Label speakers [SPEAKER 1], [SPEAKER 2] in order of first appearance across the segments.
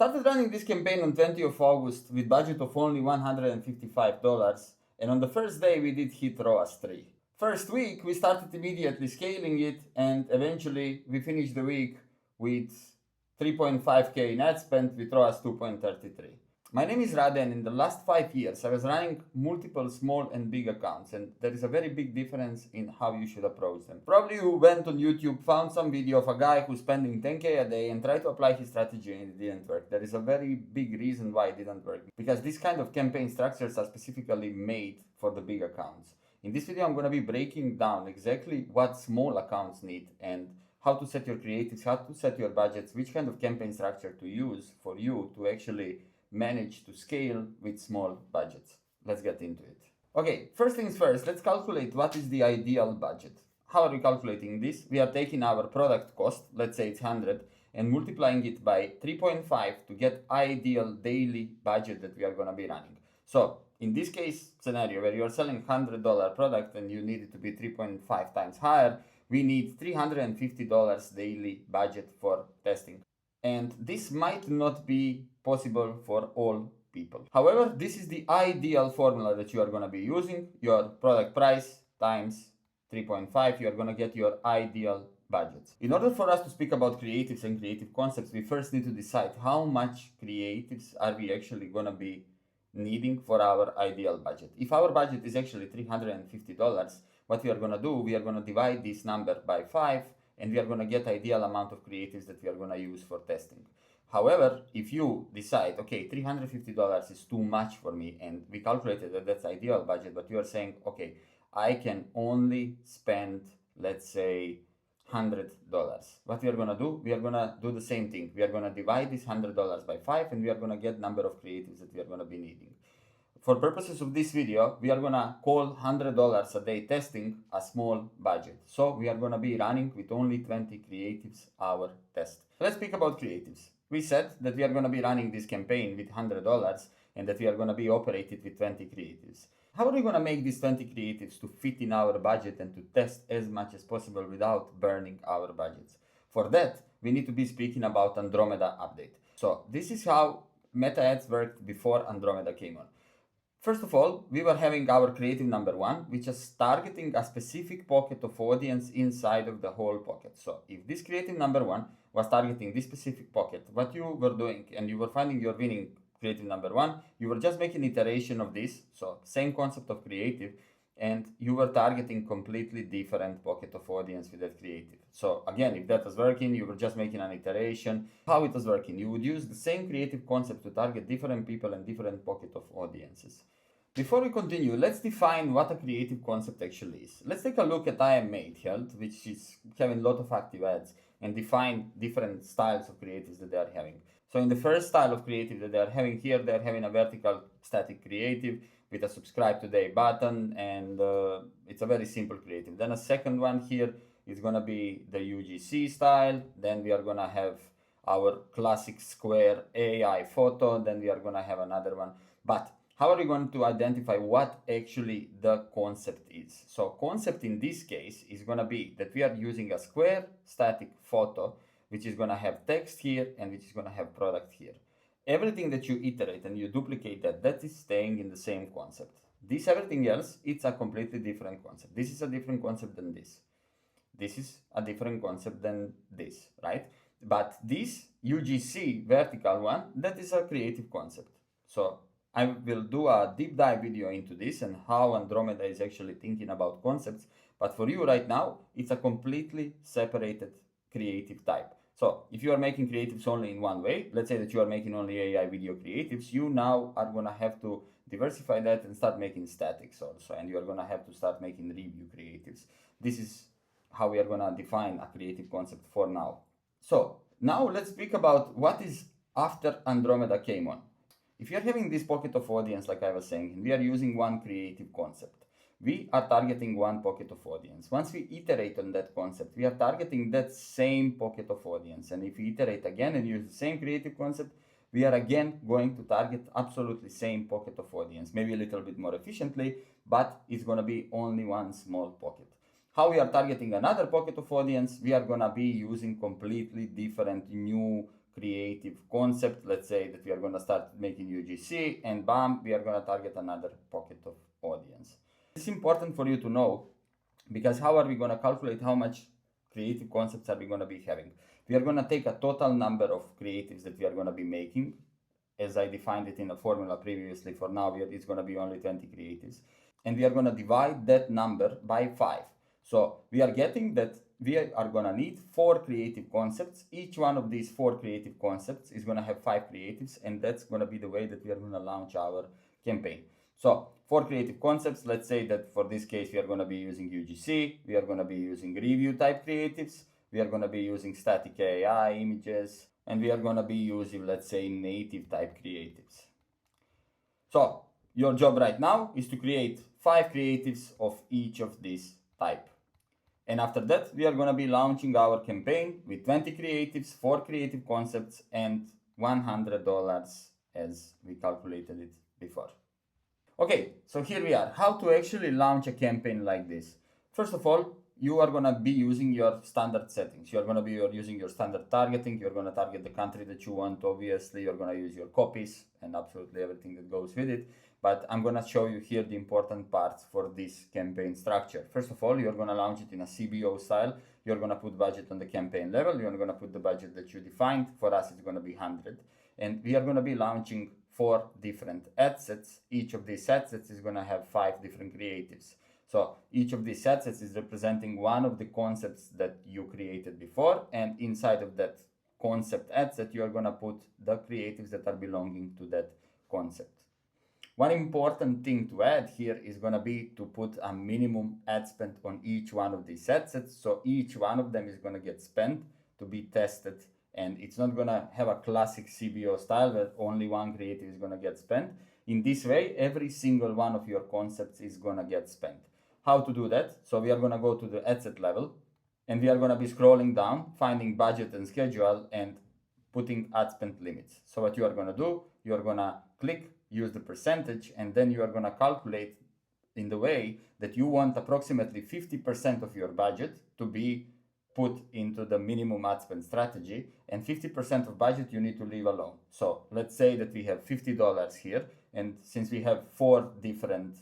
[SPEAKER 1] Started running this campaign on 20th of August with budget of only $155, and on the first day we did hit ROAS 3. First week we started immediately scaling it, and eventually we finished the week with 3.5k in ad spend with ROAS 2.33. My name is Rade, and in the last 5 years I was running multiple small and big accounts, and there is a very big difference in how you should approach them. Probably you went on YouTube, found some video of a guy who's spending 10k a day and tried to apply his strategy and it didn't work. There is a very big reason why it didn't work, because this kind of campaign structures are specifically made for the big accounts. In this video I'm going to be breaking down exactly what small accounts need and how to set your creatives, how to set your budgets, which kind of campaign structure to use for you to actually manage to scale with small budgets. Let's get into it. Okay, first things first, let's calculate what is the ideal budget. How are we calculating this? We are taking our product cost, let's say it's 100, and multiplying it by 3.5 to get ideal daily budget that we are going to be running. So in this case scenario where you are selling $100 product and you need it to be 3.5 times higher, we need $350 daily budget for testing. And this might not be possible for all people. However, this is the ideal formula that you are going to be using. Your product price times 3.5, you are going to get your ideal budget. In order for us to speak about creatives and creative concepts, we first need to decide how much creatives are we actually going to be needing for our ideal budget. If our budget is actually $350, what we are going to do, we are going to divide this number by 5, and we are going to get ideal amount of creatives that we are going to use for testing. However, if you decide, okay, $350 is too much for me, and we calculated that that's ideal budget, but you are saying, okay, I can only spend, let's say, $100. What we are going to do, we are going to do the same thing. We are going to divide this $100 by 5, and we are going to get number of creatives that we are going to be needing. For purposes of this video, we are going to call $100 a day testing a small budget. So we are going to be running with only 20 creatives our test. Let's speak about creatives. We said that we are going to be running this campaign with $100 and that we are going to be operated with 20 creatives. How are we going to make these 20 creatives to fit in our budget and to test as much as possible without burning our budgets? For that, we need to be speaking about Andromeda update. So this is how meta ads worked before Andromeda came on. First of all, we were having our creative number 1, which is targeting a specific pocket of audience inside of the whole pocket. So if this creative number 1 was targeting this specific pocket, what you were doing, and you were finding your winning creative number 1, you were just making iteration of this, so same concept of creative, and you were targeting completely different pocket of audience with that creative. So again, if that was working, you were just making an iteration. How it was working, you would use the same creative concept to target different people and different pocket of audiences. Before we continue, let's define what a creative concept actually is. Let's take a look at I Am Made Health, which is having a lot of active ads, and define different styles of creatives that they are having. So in the first style of creative that they are having here, they are having a vertical static creative with a subscribe today button, and it's a very simple creative. Then a second one here is going to be the UGC style. Then we are going to have our classic square AI photo. Then we are going to have another one. But how are we going to identify what actually the concept is? So concept in this case is going to be that we are using a square static photo, which is going to have text here and which is going to have product here. Everything that you iterate and you duplicate that is staying in the same concept. This everything else, it's a completely different concept. This is a different concept than this. This is a different concept than this, right? But this UGC vertical one, that is a creative concept. So I will do a deep dive video into this and how Andromeda is actually thinking about concepts. But for you right now, it's a completely separated creative type. So if you are making creatives only in one way, let's say that you are making only AI video creatives, you now are going to have to diversify that and start making statics also. And you are going to have to start making review creatives. This is how we are going to define a creative concept for now. So now let's speak about what is after Andromeda came on. If you are having this pocket of audience, like I was saying, and we are using one creative concept, we are targeting one pocket of audience. Once we iterate on that concept, we are targeting that same pocket of audience. And if we iterate again and use the same creative concept, we are again going to target absolutely same pocket of audience, maybe a little bit more efficiently, but it's going to be only one small pocket. How we are targeting another pocket of audience, we are going to be using completely different new creative concept. Let's say that we are going to start making UGC, and bam, we are going to target another pocket of audience. It's important for you to know, because how are we going to calculate how much creative concepts are we going to be having? We are going to take a total number of creatives that we are going to be making, as I defined it in a formula previously. For now, it's going to be only 20 creatives. And we are going to divide that number by 5. So we are getting that we are going to need 4 creative concepts. Each one of these 4 creative concepts is going to have 5 creatives, and that's going to be the way that we are going to launch our campaign. So 4 creative concepts, let's say that for this case we are going to be using UGC, we are going to be using review type creatives, we are going to be using static AI images, and we are going to be using, let's say, native type creatives. So your job right now is to create 5 creatives of each of these type. And after that, we are going to be launching our campaign with 20 creatives, 4 creative concepts, and $100 as we calculated it before. Okay, so here we are. How to actually launch a campaign like this? First of all, you are going to be using your standard settings. You are going to be using your standard targeting. You're going to target the country that you want, obviously. You're going to use your copies and absolutely everything that goes with it. But I'm going to show you here the important parts for this campaign structure. First of all, you're going to launch it in a CBO style. You're going to put budget on the campaign level. You're going to put the budget that you defined. For us, it's going to be 100. And we are going to be launching 4 different ad sets. Each of these ad sets is going to have 5 different creatives. So each of these ad sets is representing one of the concepts that you created before, and inside of that concept ad set, you are going to put the creatives that are belonging to that concept. One important thing to add here is going to be to put a minimum ad spend on each one of these ad sets. So each one of them is going to get spent to be tested, and it's not going to have a classic CBO style where only one creative is going to get spent. In this way, every single one of your concepts is going to get spent. How to do that? So we are going to go to the ad set level, and we are going to be scrolling down, finding budget and schedule, and putting ad spend limits. So what you are going to do, you are going to click use the percentage, and then you are going to calculate in the way that you want approximately 50% of your budget to be put into the minimum ad spend strategy, and 50% of budget you need to leave alone. So let's say that we have $50 here, and since we have 4 different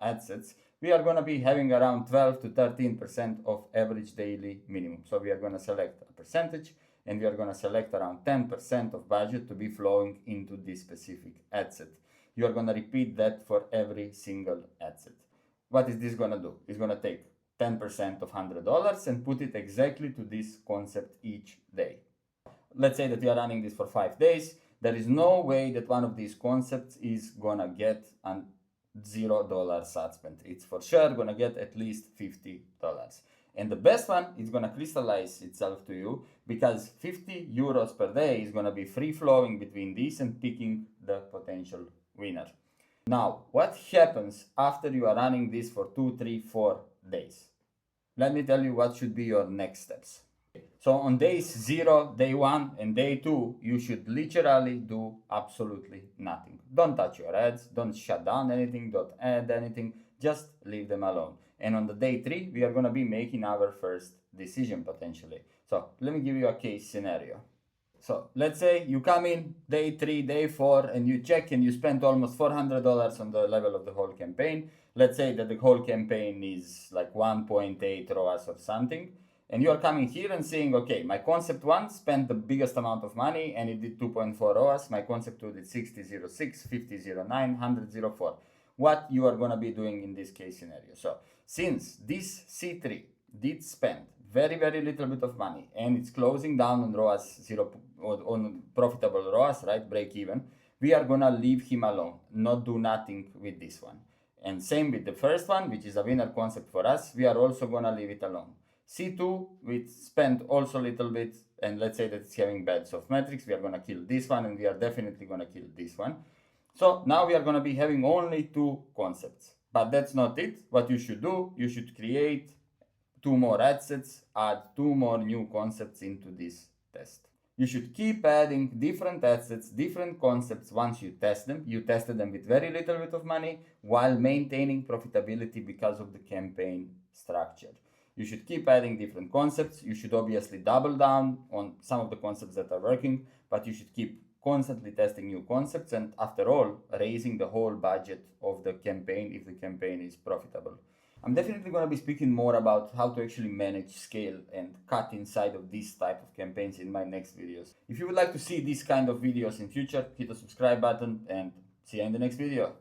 [SPEAKER 1] ad sets, we are going to be having around 12 to 13% of average daily minimum. So we are going to select a percentage, and we are going to select around 10% of budget to be flowing into this specific ad set. You are going to repeat that for every single ad set. What is this going to do? It's going to take 10% of $100 and put it exactly to this concept each day. Let's say that we are running this for 5 days. There is no way that one of these concepts is going to get a $0 ad spend. It's for sure going to get at least $50. And the best one is going to crystallize itself to you, because 50 euros per day is going to be free flowing between these and picking the potential winner. Now, what happens after you are running this for 2, 3, 4 days? Let me tell you what should be your next steps. So on days 0, day 1, and day 2, you should literally do absolutely nothing. Don't touch your ads, don't shut down anything, don't add anything, just leave them alone. And on the day 3, we are going to be making our first decision potentially. So let me give you a case scenario. So let's say you come in day 3, day 4, and you check and you spend almost $400 on the level of the whole campaign. Let's say that the whole campaign is like 1.8 ROAS or something. And you are coming here and saying, okay, my concept 1 spent the biggest amount of money and it did 2.4 ROAS. My concept 2 did 60.06, 50.09, 100.04. What you are going to be doing in this case scenario. So since this C3 did spend very, very little bit of money and it's closing down on ROAS 0, on profitable ROAS, right, break even, we are going to leave him alone, not do nothing with this one. And same with the first one, which is a winner concept for us, we are also going to leave it alone. C2, we spent also a little bit, and let's say that it's having bad soft metrics, we are going to kill this one, and we are definitely going to kill this one. So now we are going to be having only 2 concepts. But that's not it. What you should do, you should create 2 more ad sets, add 2 more new concepts into this test. You should keep adding different ad sets, different concepts once you test them. You tested them with very little bit of money while maintaining profitability because of the campaign structure. You should keep adding different concepts. You should obviously double down on some of the concepts that are working, but you should keep constantly testing new concepts and, after all, raising the whole budget of the campaign if the campaign is profitable. I'm definitely going to be speaking more about how to actually manage, scale, and cut inside of this type of campaigns in my next videos. If you would like to see these kind of videos in future, hit the subscribe button and see you in the next video.